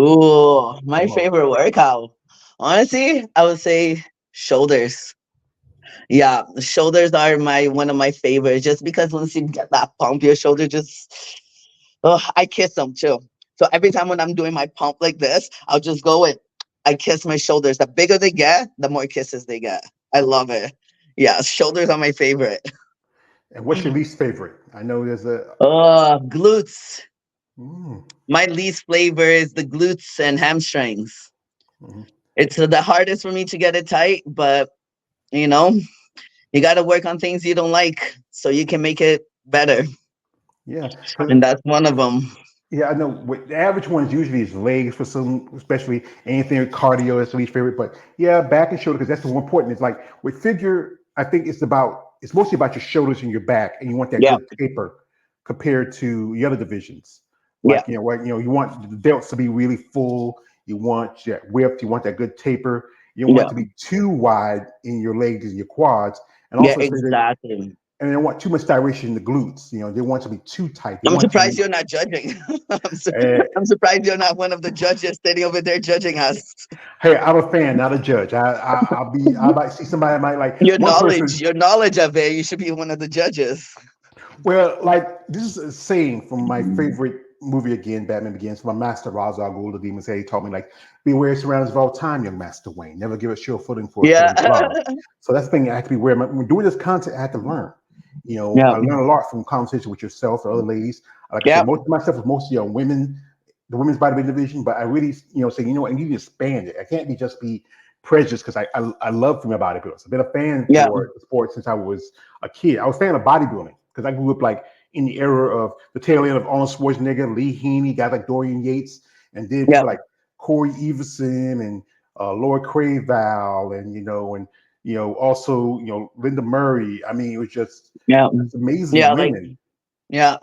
Ooh, my Come on. favorite workout. Honestly, I would say shoulders. Yeah, shoulders are my one of my favorites just because once you get that pump, your shoulder just oh, I kiss them too. So every time when I'm doing my pump like this, I'll just go and I kiss my shoulders. The bigger they get, the more kisses they get. I love it. Yeah, shoulders are my favorite. And what's your least favorite? I know there's a. Glutes. Mm, My least flavor is the glutes and hamstrings. mhm. It's the hardest for me to get it tight, but you know, you got to work on things you don't like so you can make it better. Yeah, 'cause And that's one of them. yeah, I know. The average ones usually is legs for some, especially anything with cardio. That's the least favorite. But yeah, back and shoulder because that's the more important. It's like with figure, I think it's mostly about your shoulders and your back, and you want that Yeah. good taper compared to the other divisions. Yeah. Like you want the delts to be really full. You want that width. You want that good taper. You don't want it Yeah. to be too wide in your legs and your quads, and Yeah, also say that. exactly. And they don't want too much gyration in the glutes. They want it to be too tight. They I'm want surprised you. you're not judging. Uh, I'm surprised you're not one of the judges sitting over there judging us. Hey, I'm a fan, not a judge. I might see somebody I might like one person. Your knowledge of it, you should be one of the judges. Well, like this is a saying from my favorite movie again, Batman Begins. My master Ra's al Ghul, the demon said, he taught me like, beware surroundings of all time, young Master Wayne. Never give a sure footing for a Yeah. killing flower. So that's the thing I have to be aware. When doing this content, I had to learn. Yeah. I learned a lot from conversation with yourself, the other ladies. Like I Yeah. said, most of my stuff was mostly on women, the women's bodybuilding division. But I really, say, what, I need to expand it. I can't be just be prejudiced because I love female bodybuilders. I've been a fan Yeah. for the sport since I was a kid. I was a fan of bodybuilding because I grew up like in the era of the tail end of Arnold Schwarzenegger, Lee Haney, guys like Dorian Yates, and then Yeah. people like Corey Everson and Laura Craval, and also Linda Murray. I mean, it was Yeah. just amazing Yeah. Like, women. yeah.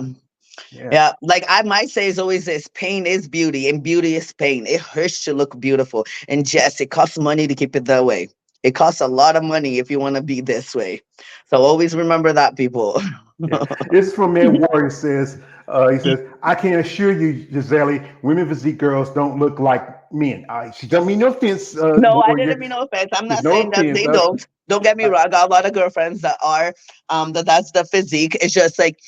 Yeah, Yeah, like I might say is always this pain is beauty and beauty is pain. It hurts to look beautiful. And yes, it costs money to keep it that way. It costs a lot of money if you want to be this way. So always remember that, people. yeah. This is from Ed Warren. He says, I can assure you, Giselie, women physique girls don't look like men. She don't mean no offense, No, I Warrior. didn't mean no offense. I'm There's not no saying that offense. they don't. Don't get me Uh, wrong. I got a lot of girlfriends that are that's the physique. It's just like,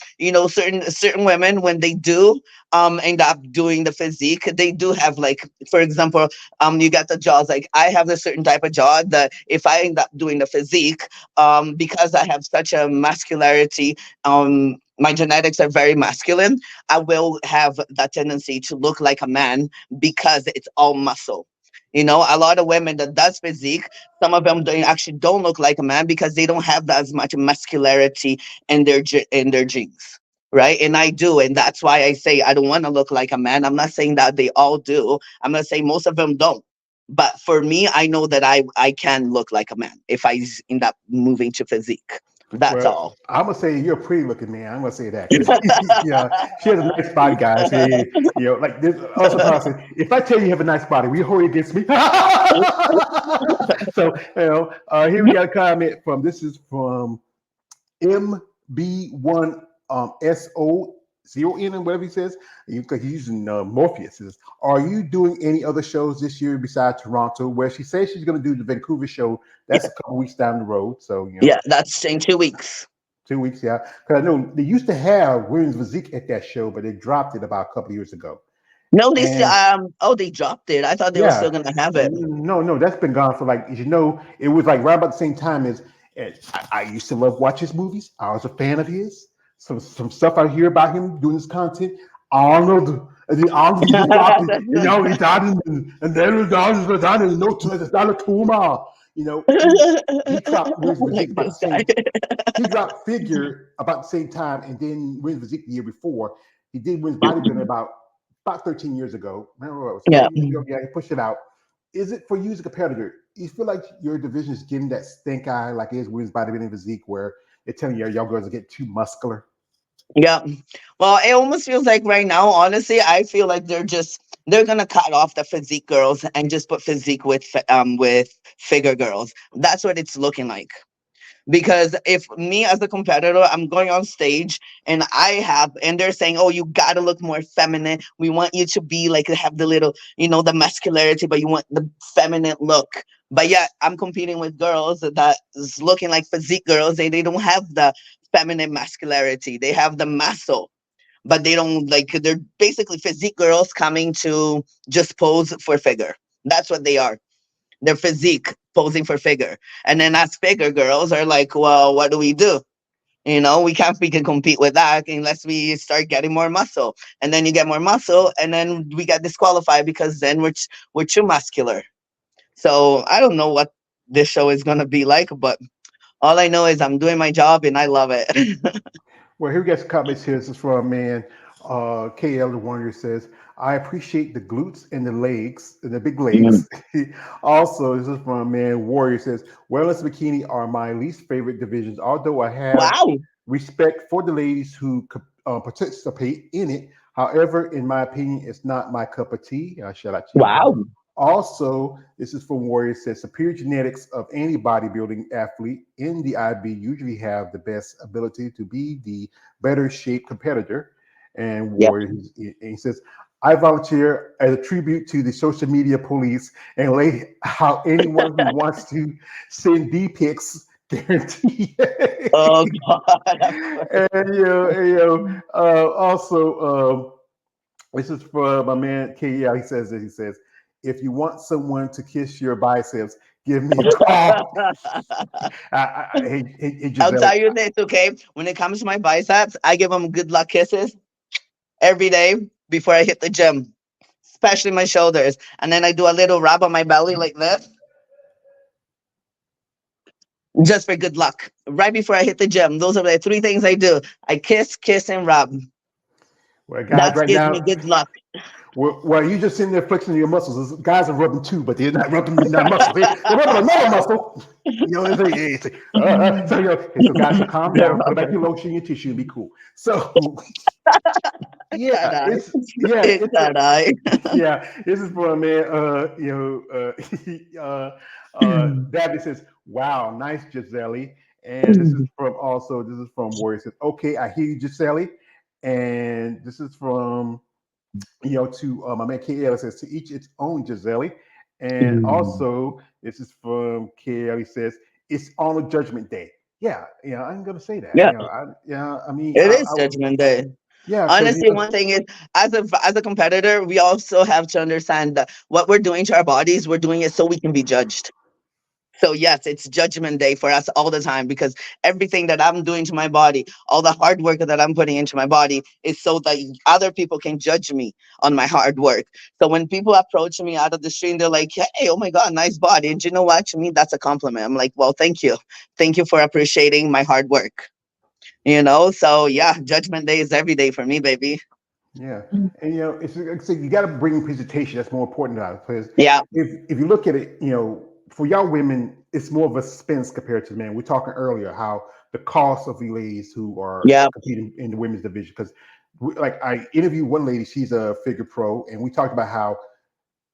certain women when they do end up doing the physique, they do have like, for example, you got the jaws. Like I have a certain type of jaw that if I end up doing the physique, because I have such a muscularity, my genetics are very masculine, I will have that tendency to look like a man because it's all muscle. A lot of women that does physique, some of them don't look like a man because they don't have that as much muscularity in in their genes, right? And I do, and that's why I say I don't want to look like a man. I'm not saying that they all do. I'm not saying most of them don't. But for me, I know that I can look like a man if end up moving to physique. That's well, all. I'm gonna say you're a pretty looking man. I'm gonna say that because she has a nice body, guys. Like this. Also, Carson, if I tell you have a nice body, will you hold it against me? So here we got a comment from. This is from MB1 SO 0N and whatever he says. Because he's using Morpheus. Says, are you doing any other shows this year besides Toronto? Where she says she's going to do the Vancouver show. That's a couple weeks down the road. So Yeah, that's in 2 weeks. 2 weeks, yeah. Because I know they used to have women's physique at that show, but they dropped it about a couple of years ago. No, they still And oh, they dropped it. I thought they were yeah, still gonna have it. no, that's been gone for like, it was like right about the same time as I used to love watch his movies. I was a fan of his. Some stuff I hear about him doing this content. Arnold, and the Arnold just dropped it. He died and then the Arnold was done. No, it's not a tumor. He dropped Wins Like Physique about the this guy. same. He dropped Figure about the same time, and then Wins Physique the year before. He did Wins Bodybuilding about 13 years ago. Remember what it was Yeah. 13 years ago? Yeah, he pushed it out. Is it for you as a competitor? You feel like your division is getting that stink eye like it is Women's Bodybuilding Physique, where they're telling you y'all girls are getting too muscular? Yeah. Well, it almost feels like right now, honestly, I feel like they're gonna cut off the physique girls and just put physique with with figure girls. That's what it's looking like. Because if me as a competitor, I'm going on stage and they're saying, oh, you gotta look more feminine. We want you to be like, have the little, the muscularity, but you want the feminine look. But yet I'm competing with girls that is looking like physique girls. They don't have the feminine muscularity. They have the muscle, but they don't like, they're basically physique girls coming to just pose for figure. That's what they are. Their physique posing for figure. And then us figure girls are like, well, what do we do? We can compete with that unless we start getting more muscle. And then you get more muscle, and then we get disqualified because then we're too muscular. So I don't know what this show is gonna be like, but all I know is I'm doing my job and I love it. Well, here we got some comments here. This is from a man, KL the Warrior says, I appreciate the glutes and the legs, and the big Mm. legs. Also, this is from a man, Warrior says, wellness and bikini are my least favorite divisions, although I have Wow. respect for the ladies who participate in it. However, in my opinion, it's not my cup of tea. Shout out to you. Wow. Also, this is from Warrior says superior genetics of any bodybuilding athlete in the IB usually have the best ability to be the better shape competitor. And Yep. Warrior, he says, I volunteer as a tribute to the social media police and lay out anyone who wants to send D pics guarantee. Oh God. Of course. Also, this is for my man KL. He says this. He says, "If you want someone to kiss your biceps, give me a call." Hey, I'll Giselle. tell you this, okay? When it comes to my biceps, I give them good luck kisses every day before I hit the gym, especially my shoulders. And then I do a little rub on my belly like this, just for good luck. Right before I hit the gym. Those are the three things I do. I kiss, and rub. Well, guys, That right gives now, me good luck. well, you just sitting there flexing your muscles. Guys are rubbing too, but they're not rubbing that muscle. They're rubbing another muscle. You know what I'm saying? So guys, so calm They're down. Put back rubbing. your lotion, your tissue, and be cool. So, That yeah, eye. it's yeah, It's it's that eye. yeah, this is for a man. Dabby says, "Wow, nice, Giselie." And this is from Warrior says, "Okay, I hear you, Giselie." And this is from to my man KL says, "To each its own, Giselie." And also, this is from KL. He says, "It's on a Judgment Day." Yeah, I'm gonna say that. Yeah, I mean, it is Judgment Day. yeah, because Honestly, one thing is, as a competitor, we also have to understand that what we're doing to our bodies, we're doing it so we can be judged. So yes, it's Judgment Day for us all the time because everything that I'm doing to my body, all the hard work that I'm putting into my body, is so that other people can judge me on my hard work. So when people approach me out of the street, they're like, "Hey, oh my God, nice body!" And you know what? To me, that's a compliment. I'm like, "Well, thank you for appreciating my hard work." So yeah, Judgment Day is every day for me, baby. Yeah, and it's you got to bring presentation. That's more important to us because Yeah, if you look at it, for y'all women, it's more of a expense compared to men. We're talking earlier how the cost of the ladies who are yeah, competing in the women's division because, like, I interviewed one lady, she's a figure pro, and we talked about how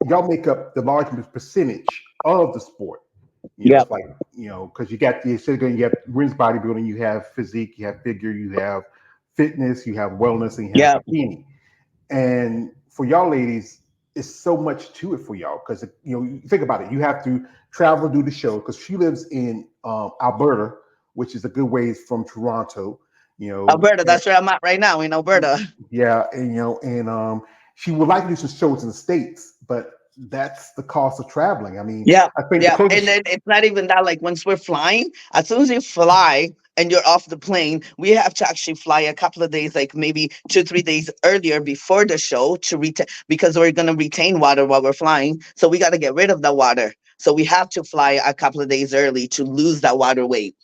y'all make up the large percentage of the sport. yeah, It's like because you said you have women's bodybuilding, you have physique, you have figure, you have fitness, you have wellness, and you have yeah. bikini. And for y'all ladies, it's so much to it for y'all because you think about it. You have to travel do the show because she lives in Alberta, which is a good ways from Toronto. You know, Alberta, and, that's where I'm at right now in Alberta. yeah, and she would like to do some shows in the states, but that's the cost of traveling. I mean, Yeah, I think the yeah. And closest. then it's not even that, like once we're flying, as soon as you fly and you're off the plane, we have to actually fly a couple of days, like maybe 2, 3 days earlier before the show to retain because we're gonna retain water while we're flying. So we gotta get rid of the water. So we have to fly a couple of days early to lose that water weight.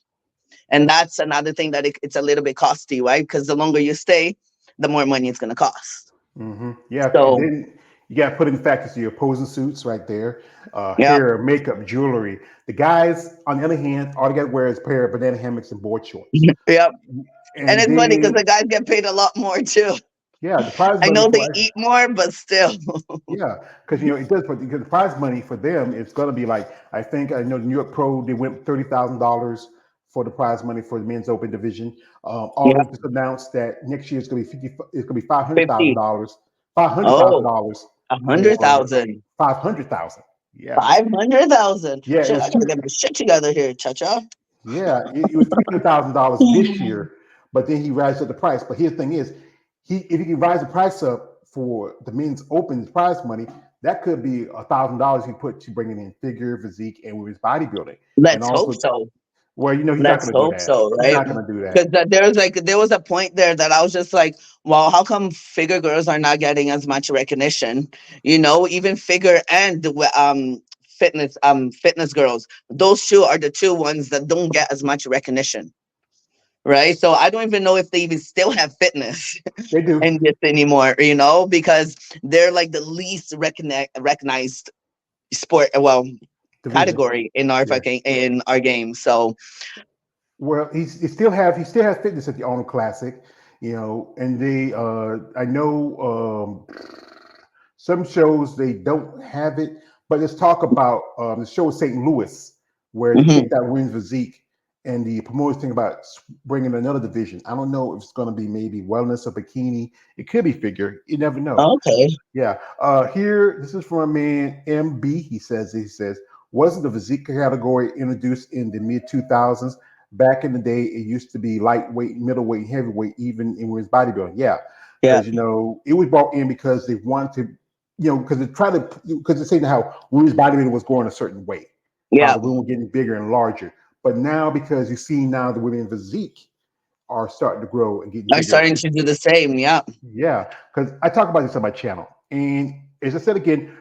And that's another thing that it's a little bit costly, right? Because the longer you stay, the more money it's gonna cost. Yeah, and So then you got to put in factors your posing suits right there, yeah. hair, makeup, jewelry. The guys, on the other hand, all they got to wear is a pair of banana hammocks and board shorts. Yeah. And And it's funny because the then, guys get paid a lot more too. yeah, the prize I money know they for eat more, but still. yeah, because it does. But because the prize money for them, it's going to be like I think I know the New York Pro they went $30,000 for the prize money for the men's open division. Yeah. Also, just announced that next year it's going to be 50. It's going to be five hundred thousand 50. dollars. $500,000 Oh, a hundred for thousand. 500,000. Yeah, 500,000. yeah. Shit, I It's gotta get my shit together here, cha-cha. yeah. It was $300,000 this year, but then he rises up the price. But here's the thing: is he if he can rise the price up for the men's open prize money, that could be $1,000 he put to bringing in figure, physique, and women's bodybuilding, and Let's hope also, so. well, he's not Let's going to do hope that. so, He's right? not going to do that. Because there was a point there that I was just like, well, how come figure girls are not getting as much recognition? Even figure and fitness girls. Those two are the two ones that don't get as much recognition, right? So I don't even know if they even still have fitness They do in this anymore, because they're like the least recognized sport, well, division. category in our Yeah. fucking in our game. So Well, he still has fitness at the Arnold Classic, and they I know some shows they don't have it, but let's talk about the show in St. Louis where they mhm. kicked out women's physique, and the promoters think about bringing another division. I don't know if it's going to be maybe wellness or bikini. It could be figure. You never know. Okay. Yeah. Here, this is from a man, MB. He says, wasn't the physique category introduced in the mid 2000s? Back in the day, it used to be lightweight, middleweight, heavyweight, even in women's bodybuilding. Yeah, Yeah. because it was brought in because they wanted to, because they tried to, because they say how women's bodybuilding was going a certain way, how Yeah. the women were getting bigger and larger. But now, because you see now the women physique are starting to grow and getting I'm bigger. starting to do the same. Yeah. Yeah, because I talk about this on my channel, and as I said again,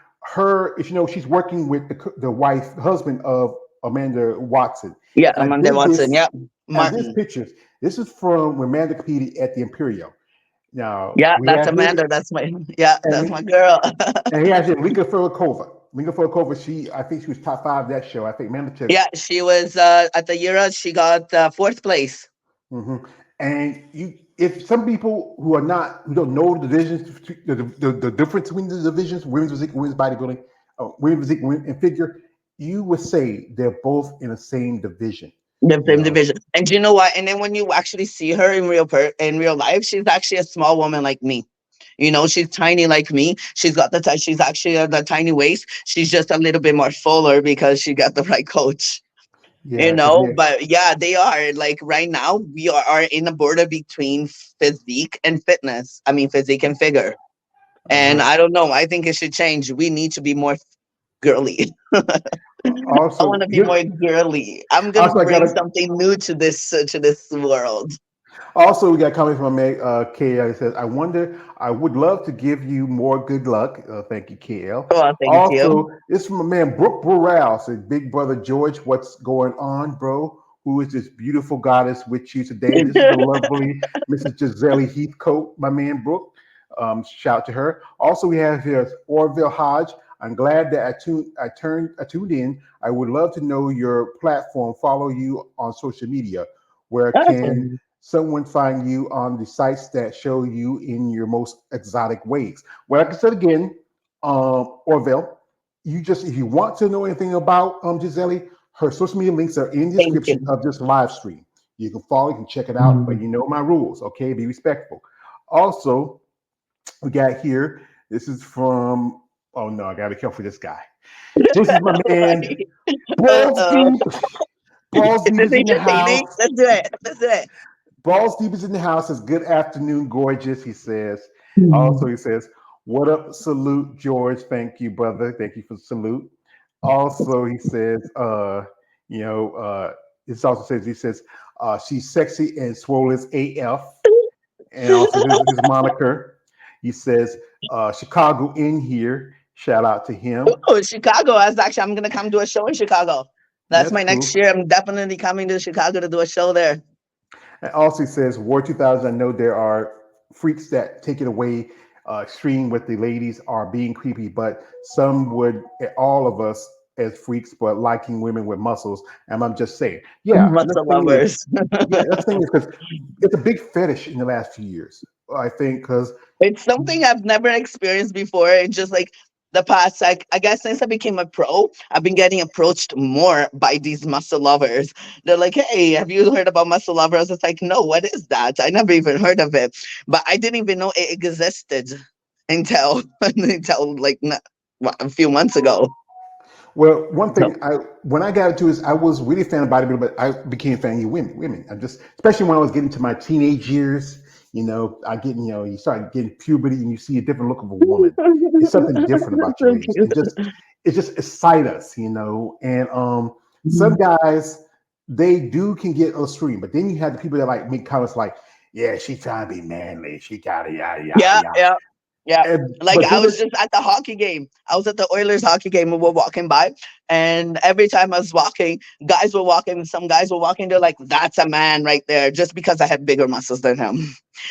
she's working with the wife, husband of Amanda Watson, Yeah. and I Amanda did Watson. this, Yeah. and this Martin. pictures. This is from when Amanda competed at the Imperial. Now Yeah. we That's have here, Amanda. That's my, yeah. and That's my girl. he has here Lika Filikova. Lika Filikova, I think she was top five that show. I think Amanda took. Yeah. She was at the Euros. She got fourth place. hmm And if some people who don't know the divisions, the difference between the divisions, women's physique, women's bodybuilding, women's physique, and figure, you would say they're both in the same division. The You same know, division. And do you know what? And then when you actually see her in in real life, she's actually a small woman like me. She's tiny like me. She's got she's actually the tiny waist. She's just a little bit more fuller because she got the right coach. yeah, because But yeah, they are like right now we are in a border between physique and fitness. I mean, physique and figure. And uh-huh. I don't know. I think it should change. We need to be more girly. I want Also, to be more girly. I'm gonna I got bring a something new to this world. Also, we got a comment from KL. He says, I would love to give you more good luck. Thank you, KL. Well, thank you. Also, it's from a man, Brooke Burrell. Says, Big brother George, what's going on, bro? Who is this beautiful goddess with you today? This is the lovely Mrs. Giselie Heathcote, my man, Brooke. Shout to her. Also, we have here Orville Hodge. I'm glad that I tuned in. I would love to know your platform, follow you on social media. Where can Awesome. someone find you on the sites that show you in your most exotic ways? Well, like I said again, Orville, if you want to know anything about Gisele, her social media links are in the Thank description you. of this live stream. You can follow, you can check it out, but you know my rules, okay? Be respectful. Also, we got here, this is from, oh no, I gotta be careful for this guy. This is my man, Balls Uh-oh. Deep. Balls Is Deep this is in the entertaining? house. Let's do it. Let's do it. Balls Deep is in the house. Says, good afternoon, gorgeous. He says. Also, Mhm. he says, what up, salute, George. Thank you, brother. Thank you for the salute. Also, he says, you know, this also says, she's sexy and swole as AF. And also his moniker. He says, Chicago in here. Shout out to him. Oh, Chicago. I'm gonna come do a show in Chicago. That's That's my next cool. year. I'm definitely coming to Chicago to do a show there. And also, he says, War 2000, I know there are freaks that take it away extreme with the ladies are being creepy, but some would, all of us as freaks, but liking women with muscles. And I'm just saying, yeah. And the Muscle thing is, lovers. yeah, that's the thing is because it's a big fetish in the last few years. I think because It's something I've never experienced before. It's just like the past, like, I guess since I became a pro, I've been getting approached more by these muscle lovers. They're like, "Hey, have you heard about muscle lovers?" It's like, no, what is that? I never even heard of it, but I didn't even know it existed until until like a few months ago. Well, one So thing I when I got into this, I was really a fan of bodybuilding, but I became a fan of women. Women, I just, especially when I was getting to my teenage years. I get, you start getting puberty, and you see a different look of a woman. It's something different about your so legs. cute. It just excites us. And some guys, they do can get extreme, but then you have the people that like make comments like, "Yeah, she's trying to be manly. She gotta yada yada Yeah, yada." yeah. Yeah. Like But I then was just at the hockey game. I was at the Oilers hockey game and we're walking by. And every time I was walking, guys were walking, some guys were walking, they're like, "That's a man right there," just because I had bigger muscles than him.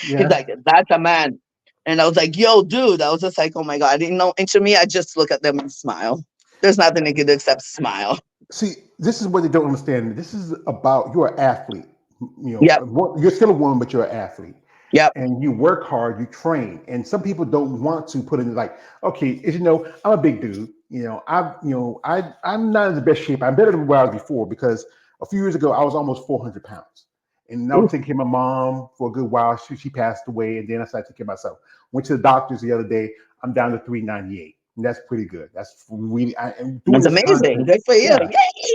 He's yeah. like, "That's a man." And I was like, "Yo, dude." I was just like, "Oh my God." I didn't know. And to me, I just look at them and smile. There's nothing they can do except smile. See, this is what they don't understand. This is about, you're an athlete. Yep. You're still a woman, but you're an athlete, Yep. and you work hard, you train. And some people don't want to put in like, okay, I'm a big dude. I'm not in the best shape. I'm better than where I was before, because a few years ago I was almost 400 pounds, and I was Ooh, taking care of my mom for a good while. She passed away, and then I started taking care of myself. Went to the doctors the other day. I'm down to 398, and that's pretty good. That's really, I am doing that's this amazing. content. Good for you. Yeah,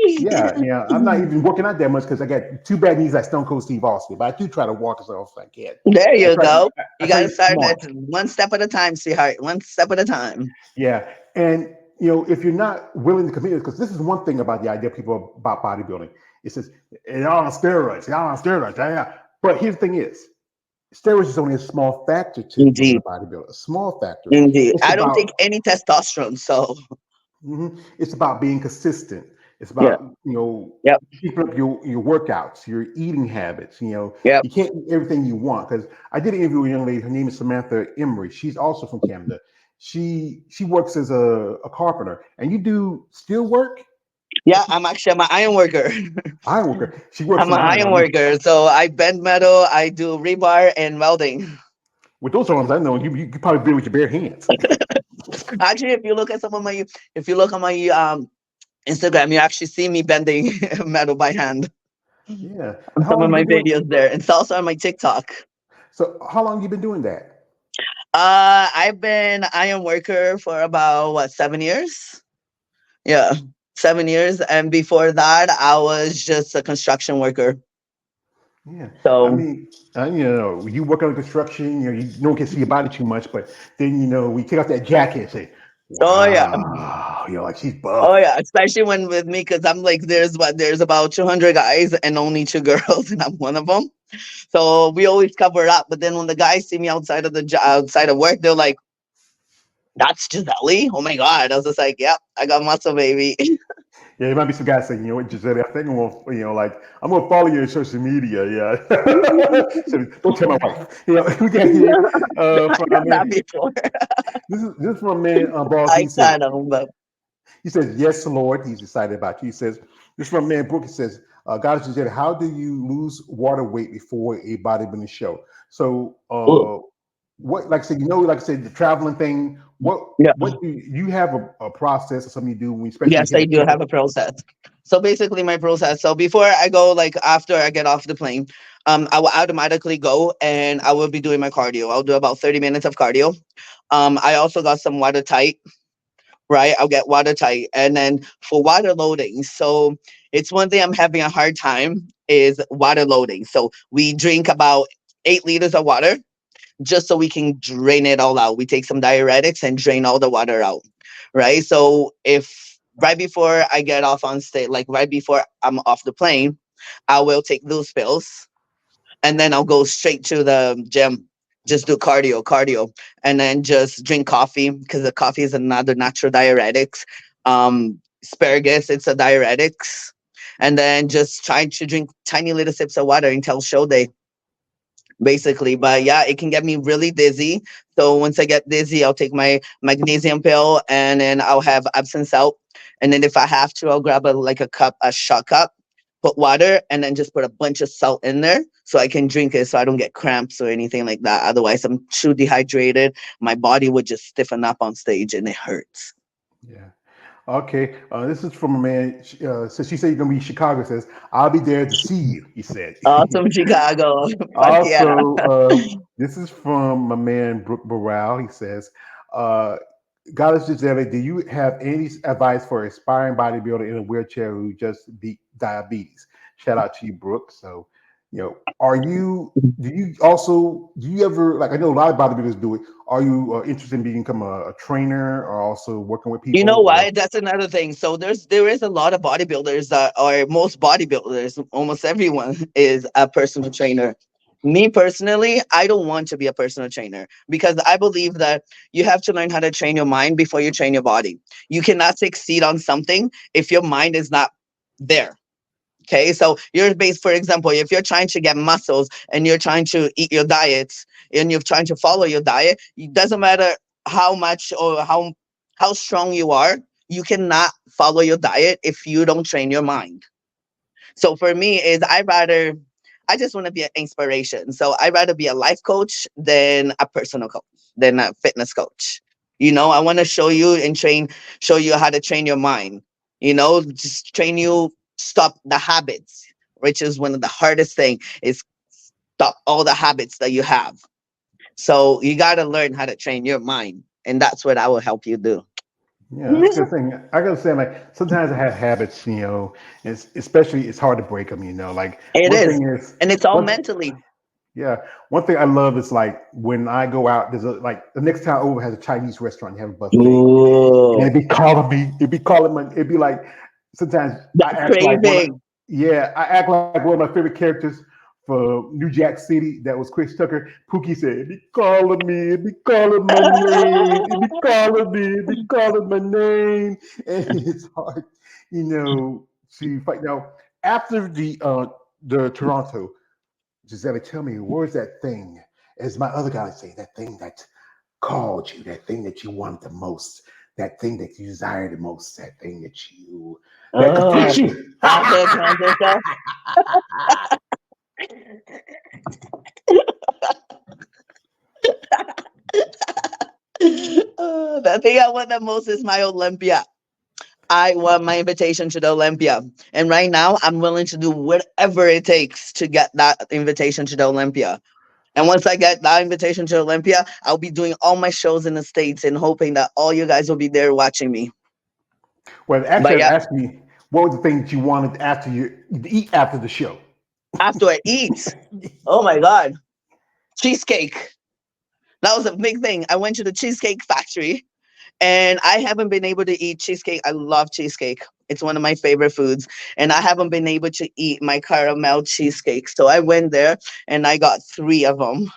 Yay. yeah. I'm not even working out that much because I got two bad knees like Stone Cold Steve Austin. But I do try to walk as often as I can. There I you try. go. I You try got to to eat start smart. it one step at a time, sweetheart. One step at a time. Yeah, and if you're not willing to commit, because this is one thing about the idea of people about bodybuilding. It says it's all on steroids. Y'all on steroids. Yeah, yeah. But here's the thing: is steroids is only a small factor to being a Indeed. bodybuilder. A small factor. Indeed. It's I don't take about any testosterone. So, It's about being consistent. It's yeah. about Yep. keeping up your workouts, your eating habits. Yep. You can't eat everything you want. Because I did an interview with a young lady. Her name is Samantha Emery. She's also from Canada. She works as a carpenter. And you do steel work. Yeah. I'm an iron worker. Iron worker. She works I'm an some iron. iron worker. So I bend metal, I do rebar and welding. With those arms, I know you probably do it with your bare hands. Actually, if you look at if you look on my Instagram, you actually see me bending metal by hand Yeah. on And how some long of you my been doing? videos there. And it's also on my TikTok. So how long you been doing that? I've been iron worker for about what, 7 years? Yeah, 7 years. And before that, I was just a construction worker. Yeah, I So, mean, you work on construction. You no one can see your body too much, but then we take off that jacket and say, oh yeah. "Wow, like she's Oh buff." yeah, especially when with me, because I'm like, there's about 200 guys and only two girls, and I'm one of them. So we always cover up. But then when the guys see me outside of outside of work, they're like, "That's Giselie? Oh my God!" I was just like, "Yep, I got muscle, baby." Yeah, there might be some guys saying, "You know what, Giselie? I think I'm gonna, like I'm gonna follow you on social media." Yeah, so don't tell my wife. We got here I from our done that man. before. This is from a man, boss. I kind of, but He says, "Yes, Lord." He's excited about you. He says, "This is from man Brooke." He says, "God is how do you lose water weight before a bodybuilding show?" So, ooh, what, like I said, like I said, the traveling thing. What yeah. what do you have a process or something you do when, especially when Yes, you hit I a do show? have a process. So basically, my process. So before I go, like after I get off the plane, I will automatically go and I will be doing my cardio. I'll do about 30 minutes of cardio. I also got some water tight, right? I'll get water tight, and then for water loading. So it's one thing I'm having a hard time is water loading. So we drink about 8 liters of water just so we can drain it all out. We take some diuretics and drain all the water out, right? So if right before I get off on stage, like right before I'm off the plane, I will take those pills and then I'll go straight to the gym. Just do cardio, and then just drink coffee because the coffee is another natural diuretics. Asparagus, it's a diuretics, and then just try to drink tiny little sips of water until show day basically. But yeah, it can get me really dizzy. So once I get dizzy, I'll take my magnesium pill and then I'll have absinthe out. And then if I have to, I'll grab a like a cup, a shot cup put water, and then just put a bunch of salt in there so I can drink it so I don't get cramps or anything like that. Otherwise, I'm too dehydrated. My body would just stiffen up on stage and it hurts. Yeah. Okay. This is from a man. So she said you're gonna be in Chicago. Says I'll be there to see you. He said. Awesome, Chicago. Fuck yeah. Also, this is from my man Brooke Burrell. He says, uh, "Goddess Giselie, do you have any advice for aspiring bodybuilder in a wheelchair who just beat diabetes?" Shout out to you, Brooke. So, are you? Do you ever like? I know a lot of bodybuilders do it. Are you interested in become a trainer or also working with You people? know Or what? That's another thing. So there is a lot of bodybuilders that are most bodybuilders, almost everyone is a personal trainer. Me personally, I don't want to be a personal trainer because I believe that you have to learn how to train your mind before you train your body. You cannot succeed on something if your mind is not there. Okay, so you're based, for example, if you're trying to get muscles and you're trying to eat your diets and you're trying to follow your diet, it doesn't matter how much or how strong you are, you cannot follow your diet if you don't train your mind. So for me, is I just want to be an inspiration. So I'd rather be a life coach than a personal coach, than a fitness coach. I want to show you how to train your mind. Just train you, stop the habits, which is one of the hardest thing is stop all the habits that you have. So you got to learn how to train your mind. And that's what I will help you do. yeah, that's a good thing. I gotta say, like sometimes I have habits, especially it's hard to break them. Like It one is. thing is And it's all one. mentally. Yeah, one thing I love is like when I go out. There's like the next town over has a Chinese restaurant. You have a buffet, and Ooh, it'd be calling me. It'd be calling my. It'd be like sometimes I that act like one. craving. Yeah, I act like one of my favorite characters for New Jack City. That was Chris Tucker. Pookie said, "It be calling me. It be calling my name. It be calling me. It be calling my name." And it's hard, to fight. Now after the Toronto, Giselie, tell me, where's that thing? As my other guy say, that thing that called you, that thing that you wanted the most, that thing that you desired the most, that could push Oh, you. after the Toronto the thing I want the most is my Olympia. I want my invitation to the Olympia. And right now, I'm willing to do whatever it takes to get that invitation to the Olympia. And once I get that invitation to Olympia, I'll be doing all my shows in the States and hoping that all you guys will be there watching me. Well, But actually, yeah, I asked me what was the thing that you wanted after you to eat after the show. after I eat, oh my God, cheesecake. That was a big thing. I went to the Cheesecake Factory and I haven't been able to eat cheesecake. I love cheesecake. It's one of my favorite foods. And I haven't been able to eat my caramel cheesecake. So I went there and I got three of them.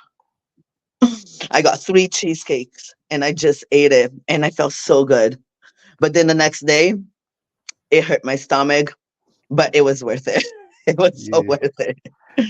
I got three cheesecakes and I just ate it and I felt so good. But then the next day, it hurt my stomach, but it was worth it. It was so Yeah. worth it.